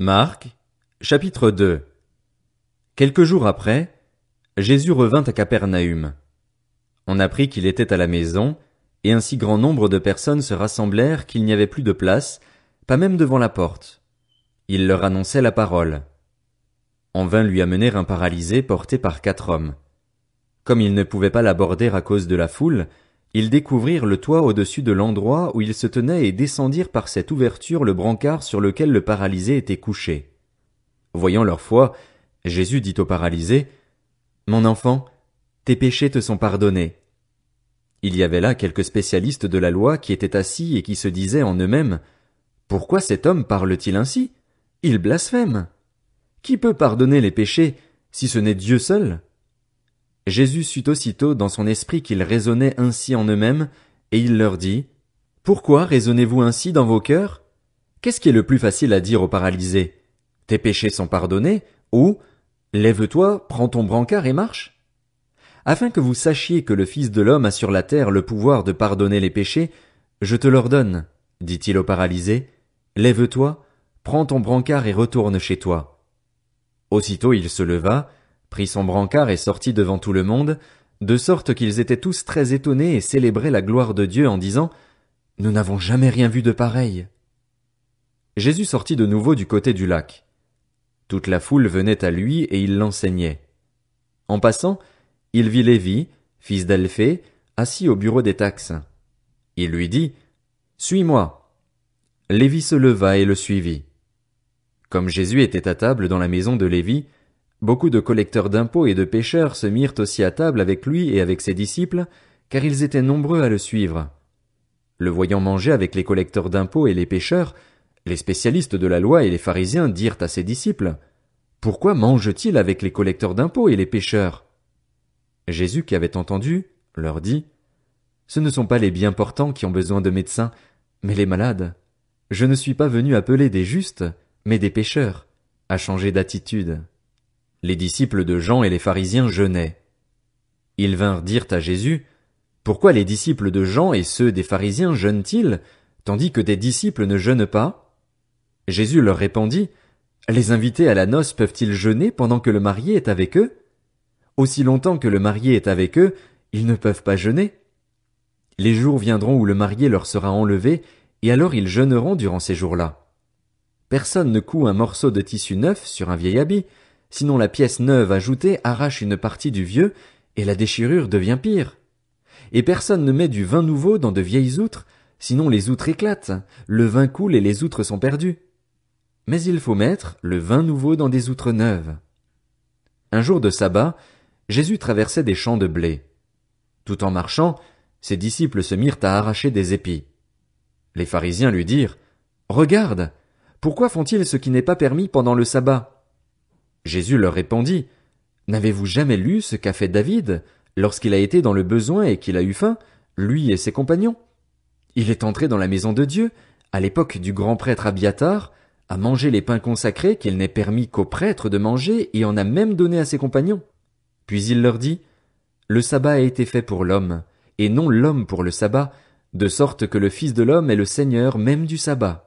Marc, chapitre 2. Quelques jours après, Jésus revint à Capernaüm. On apprit qu'il était à la maison, et un si grand nombre de personnes se rassemblèrent qu'il n'y avait plus de place, pas même devant la porte. Il leur annonçait la parole. On vint lui amener un paralysé porté par 4 hommes. Comme ils ne pouvaient pas l'aborder à cause de la foule, ils découvrirent le toit au-dessus de l'endroit où il se tenait et descendirent par cette ouverture le brancard sur lequel le paralysé était couché. Voyant leur foi, Jésus dit au paralysé, « Mon enfant, tes péchés te sont pardonnés. » Il y avait là quelques spécialistes de la loi qui étaient assis et qui se disaient en eux-mêmes, « Pourquoi cet homme parle-t-il ainsi? Il blasphème. Qui peut pardonner les péchés, si ce n'est Dieu seul? » Jésus sut aussitôt dans son esprit qu'ils raisonnaient ainsi en eux-mêmes, et il leur dit, « Pourquoi raisonnez-vous ainsi dans vos cœurs? Qu'est-ce qui est le plus facile à dire au paralysé? Tes péchés sont pardonnés, ou lève-toi, prends ton brancard et marche? Afin que vous sachiez que le Fils de l'homme a sur la terre le pouvoir de pardonner les péchés, je te l'ordonne, dit-il au paralysé, lève-toi, prends ton brancard et retourne chez toi. Aussitôt il se leva, prit son brancard et sortit devant tout le monde, de sorte qu'ils étaient tous très étonnés et célébraient la gloire de Dieu en disant, Nous n'avons jamais rien vu de pareil. Jésus sortit de nouveau du côté du lac. Toute la foule venait à lui et il l'enseignait. En passant, il vit Lévi, fils d'Alphée, assis au bureau des taxes. Il lui dit, Suis-moi. Lévi se leva et le suivit. Comme Jésus était à table dans la maison de Lévi, beaucoup de collecteurs d'impôts et de pécheurs se mirent aussi à table avec lui et avec ses disciples, car ils étaient nombreux à le suivre. Le voyant manger avec les collecteurs d'impôts et les pécheurs, les spécialistes de la loi et les pharisiens dirent à ses disciples, « Pourquoi mange-t-il avec les collecteurs d'impôts et les pécheurs ?» Jésus, qui avait entendu, leur dit, « Ce ne sont pas les bien portants qui ont besoin de médecins, mais les malades. Je ne suis pas venu appeler des justes, mais des pécheurs, à changer d'attitude. » Les disciples de Jean et les pharisiens jeûnaient. Ils vinrent dire à Jésus, « Pourquoi les disciples de Jean et ceux des pharisiens jeûnent-ils, tandis que tes disciples ne jeûnent pas? » Jésus leur répondit, « Les invités à la noce peuvent-ils jeûner pendant que le marié est avec eux? Aussi longtemps que le marié est avec eux, ils ne peuvent pas jeûner. Les jours viendront où le marié leur sera enlevé, et alors ils jeûneront durant ces jours-là. Personne ne coud un morceau de tissu neuf sur un vieil habit, sinon la pièce neuve ajoutée arrache une partie du vieux, et la déchirure devient pire. Et personne ne met du vin nouveau dans de vieilles outres, sinon les outres éclatent, le vin coule et les outres sont perdues. Mais il faut mettre le vin nouveau dans des outres neuves. » Un jour de sabbat, Jésus traversait des champs de blé. Tout en marchant, ses disciples se mirent à arracher des épis. Les pharisiens lui dirent, « Regarde, pourquoi font-ils ce qui n'est pas permis pendant le sabbat? » Jésus leur répondit, « N'avez-vous jamais lu ce qu'a fait David, lorsqu'il a été dans le besoin et qu'il a eu faim, lui et ses compagnons? Il est entré dans la maison de Dieu, à l'époque du grand prêtre Abiatar, a mangé les pains consacrés qu'il n'est permis qu'aux prêtres de manger et en a même donné à ses compagnons. Puis il leur dit, « Le sabbat a été fait pour l'homme, et non l'homme pour le sabbat, de sorte que le Fils de l'homme est le Seigneur même du sabbat. »